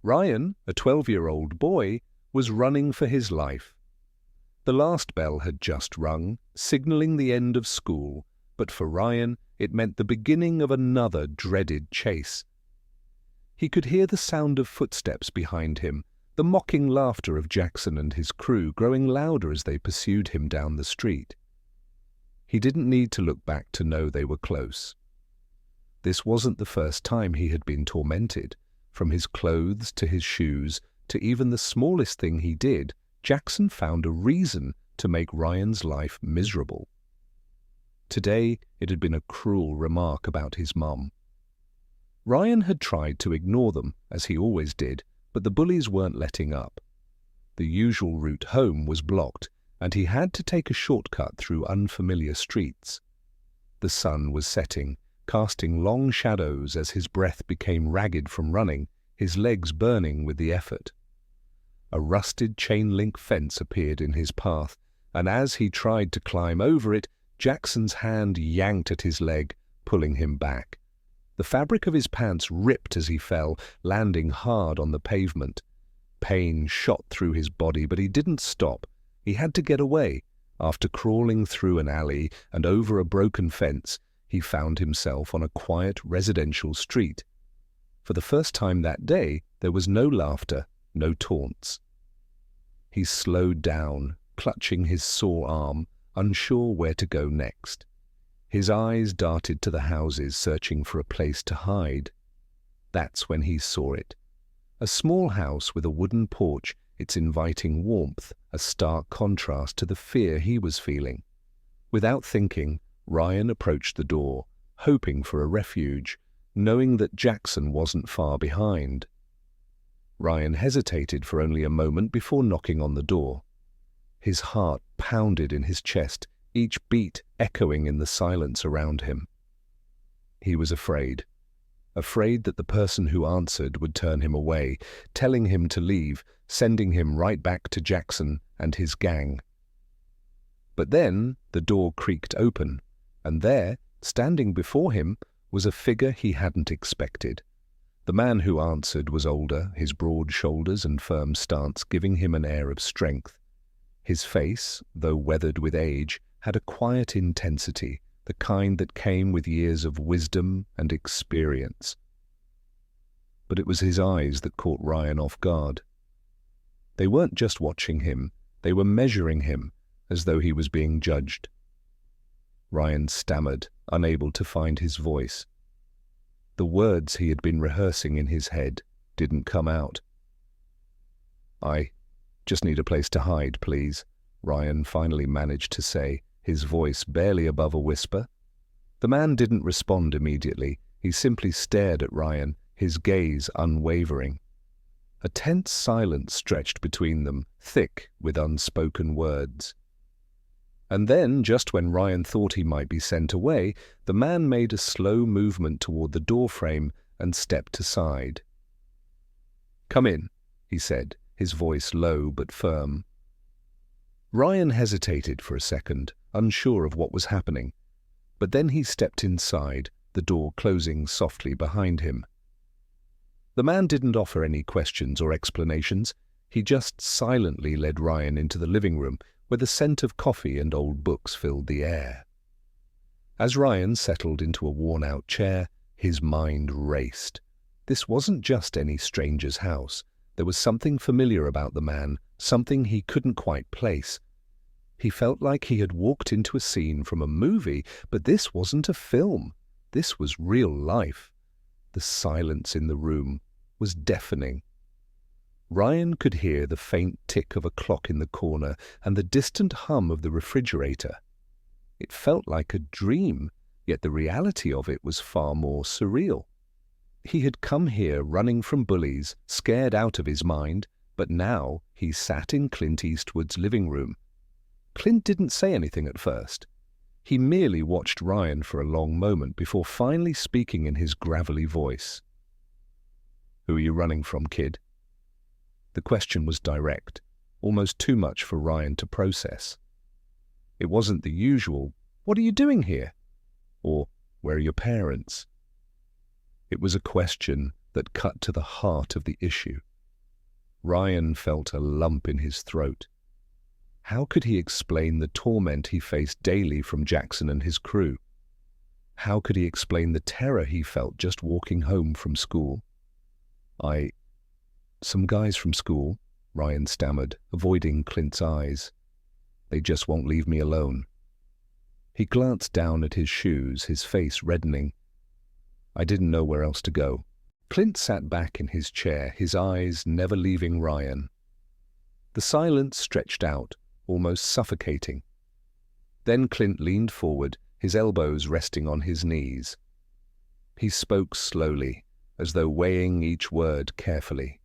Ryan, a 12-year-old boy, was running for his life. The last bell had just rung, signaling the end of school, but for Ryan it meant the beginning of another dreaded chase. He could hear the sound of footsteps behind him, the mocking laughter of Jackson and his crew growing louder as they pursued him down the street. He didn't need to look back to know they were close. This wasn't the first time he had been tormented. From his clothes to his shoes to even the smallest thing he did, Jackson found a reason to make Ryan's life miserable. Today it had been a cruel remark about his mum. Ryan had tried to ignore them, as he always did, but the bullies weren't letting up. The usual route home was blocked, and he had to take a shortcut through unfamiliar streets. The sun was setting, casting long shadows as his breath became ragged from running, his legs burning with the effort. A rusted chain-link fence appeared in his path, and as he tried to climb over it, Jackson's hand yanked at his leg, pulling him back. The fabric of his pants ripped as he fell, landing hard on the pavement. Pain shot through his body, but he didn't stop. He had to get away. After crawling through an alley and over a broken fence, he found himself on a quiet residential street. For the first time that day, there was no laughter, no taunts. He slowed down, clutching his sore arm, unsure where to go next. His eyes darted to the houses, searching for a place to hide. That's when he saw it. A small house with a wooden porch, its inviting warmth a stark contrast to the fear he was feeling. Without thinking, Ryan approached the door, hoping for a refuge, knowing that Jackson wasn't far behind. Ryan hesitated for only a moment before knocking on the door. His heart pounded in his chest, each beat echoing in the silence around him. He was afraid that the person who answered would turn him away, telling him to leave, sending him right back to Jackson and his gang. But then the door creaked open, and there, standing before him, was a figure he hadn't expected. The man who answered was older, his broad shoulders and firm stance giving him an air of strength. His face, though weathered with age, had a quiet intensity, the kind that came with years of wisdom and experience. But it was his eyes that caught Ryan off guard. They weren't just watching him, they were measuring him, as though he was being judged. Ryan stammered, unable to find his voice. The words he had been rehearsing in his head didn't come out. "I just need a place to hide, please," Ryan finally managed to say, his voice barely above a whisper. The man didn't respond immediately. He simply stared at Ryan, his gaze unwavering. A tense silence stretched between them, thick with unspoken words. And then, just when Ryan thought he might be sent away, the man made a slow movement toward the doorframe and stepped aside. "Come in," he said, his voice low but firm. Ryan hesitated for a second, unsure of what was happening. But then he stepped inside, the door closing softly behind him. The man didn't offer any questions or explanations. He just silently led Ryan into the living room, where the scent of coffee and old books filled the air. As Ryan settled into a worn-out chair, his mind raced. This wasn't just any stranger's house. There was something familiar about the man, something he couldn't quite place. He felt like he had walked into a scene from a movie, but this wasn't a film. This was real life. The silence in the room was deafening. Ryan could hear the faint tick of a clock in the corner and the distant hum of the refrigerator. It felt like a dream, yet the reality of it was far more surreal. He had come here running from bullies, scared out of his mind, but now he sat in Clint Eastwood's living room. Clint didn't say anything at first. He merely watched Ryan for a long moment before finally speaking in his gravelly voice. "Who are you running from, kid?" The question was direct, almost too much for Ryan to process. It wasn't the usual, "What are you doing here?" or "Where are your parents?" It was a question that cut to the heart of the issue. Ryan felt a lump in his throat. How could he explain the torment he faced daily from Jackson and his crew? How could he explain the terror he felt just walking home from school? Some guys from school, Ryan stammered, avoiding Clint's eyes. They just won't leave me alone. He glanced down at his shoes, his face reddening. I didn't know where else to go. Clint sat back in his chair, his eyes never leaving Ryan. The silence stretched out, almost suffocating. Then Clint leaned forward, his elbows resting on his knees. He spoke slowly, as though weighing each word carefully.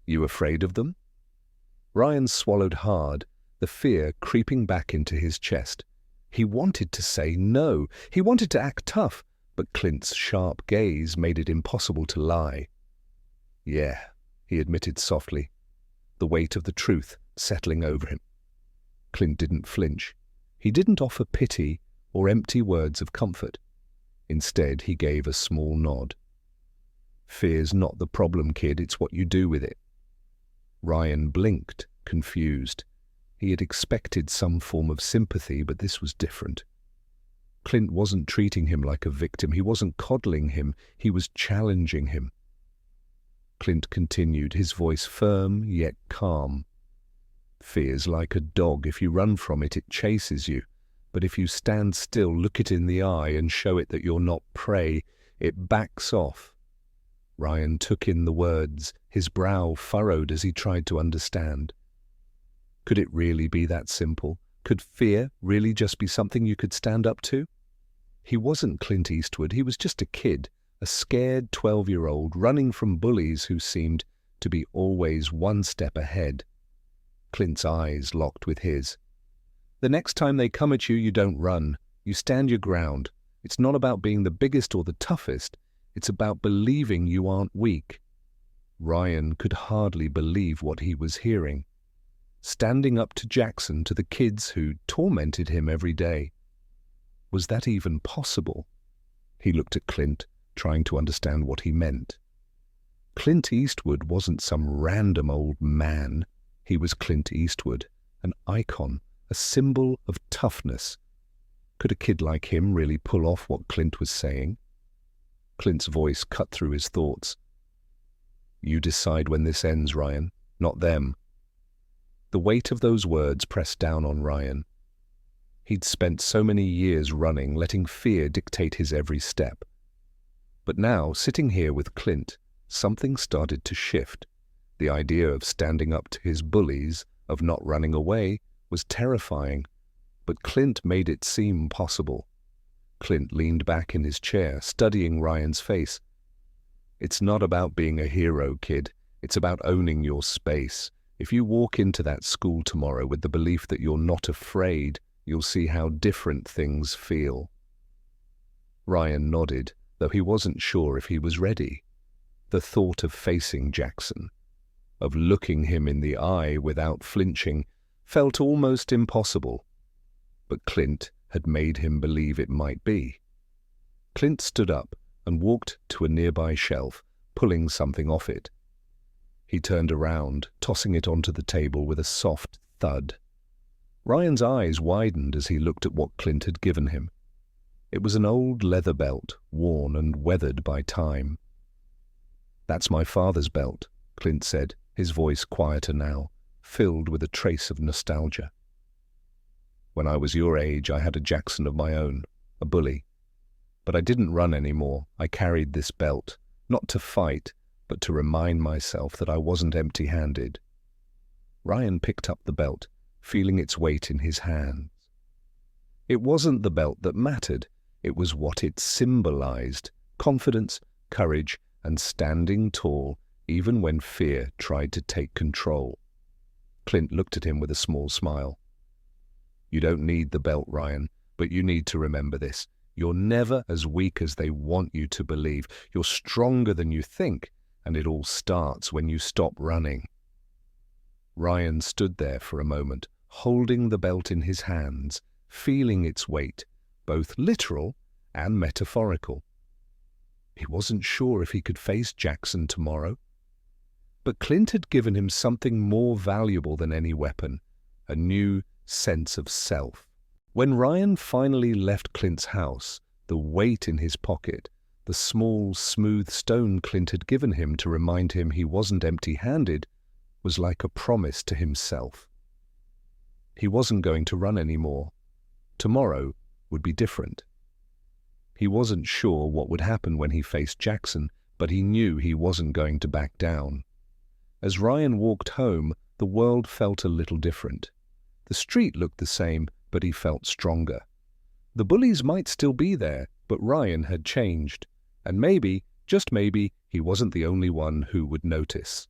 You afraid of them? Ryan swallowed hard, the fear creeping back into his chest. He wanted to say no. He wanted to act tough, but Clint's sharp gaze made it impossible to lie. Yeah, he admitted softly, the weight of the truth settling over him. Clint didn't flinch. He didn't offer pity or empty words of comfort. Instead, he gave a small nod. Fear's not the problem, kid, it's what you do with it. Ryan blinked, confused. He had expected some form of sympathy, but this was different. Clint wasn't treating him like a victim. He wasn't coddling him. He was challenging him. Clint continued, his voice firm yet calm. Fear's like a dog. If you run from it, it chases you. But if you stand still, look it in the eye, and show it that you're not prey, it backs off. Ryan took in the words, his brow furrowed as he tried to understand. Could it really be that simple? Could fear really just be something you could stand up to? He wasn't Clint Eastwood. He was just a kid, a scared 12-year-old running from bullies who seemed to be always one step ahead. Clint's eyes locked with his. The next time they come at you, you don't run. You stand your ground. It's not about being the biggest or the toughest. It's about believing you aren't weak. Ryan could hardly believe what he was hearing. Standing up to Jackson, to the kids who tormented him every day. Was that even possible? He looked at Clint, trying to understand what he meant. Clint Eastwood wasn't some random old man. He was Clint Eastwood, an icon, a symbol of toughness. Could a kid like him really pull off what Clint was saying? Clint's voice cut through his thoughts. You decide when this ends, Ryan, not them. The weight of those words pressed down on Ryan. He'd spent so many years running, letting fear dictate his every step. But now, sitting here with Clint, something started to shift. The idea of standing up to his bullies, of not running away, was terrifying, but Clint made it seem possible. Clint leaned back in his chair, studying Ryan's face. It's not about being a hero, kid. It's about owning your space. If you walk into that school tomorrow with the belief that you're not afraid, you'll see how different things feel. Ryan nodded, though he wasn't sure if he was ready. The thought of facing Jackson, of looking him in the eye without flinching, felt almost impossible. But Clint had made him believe it might be. Clint stood up and walked to a nearby shelf, pulling something off it. He turned around, tossing it onto the table with a soft thud. Ryan's eyes widened as he looked at what Clint had given him. It was an old leather belt, worn and weathered by time. That's my father's belt, Clint said, his voice quieter now, filled with a trace of nostalgia. When I was your age, I had a Jackson of my own, a bully. But I didn't run anymore. I carried this belt, not to fight, but to remind myself that I wasn't empty-handed. Ryan picked up the belt, feeling its weight in his hands. It wasn't the belt that mattered. It was what it symbolized: confidence, courage, and standing tall, even when fear tried to take control. Clint looked at him with a small smile. You don't need the belt, Ryan, but you need to remember this. You're never as weak as they want you to believe. You're stronger than you think, and it all starts when you stop running. Ryan stood there for a moment, holding the belt in his hands, feeling its weight, both literal and metaphorical. He wasn't sure if he could face Jackson tomorrow. But Clint had given him something more valuable than any weapon, a new sense of self. When Ryan finally left Clint's house, the weight in his pocket, the small, smooth stone Clint had given him to remind him he wasn't empty-handed, was like a promise to himself. He wasn't going to run anymore. Tomorrow would be different. He wasn't sure what would happen when he faced Jackson, but he knew he wasn't going to back down. As Ryan walked home, the world felt a little different. The street looked the same, but he felt stronger. The bullies might still be there, but Ryan had changed. And maybe, just maybe, he wasn't the only one who would notice.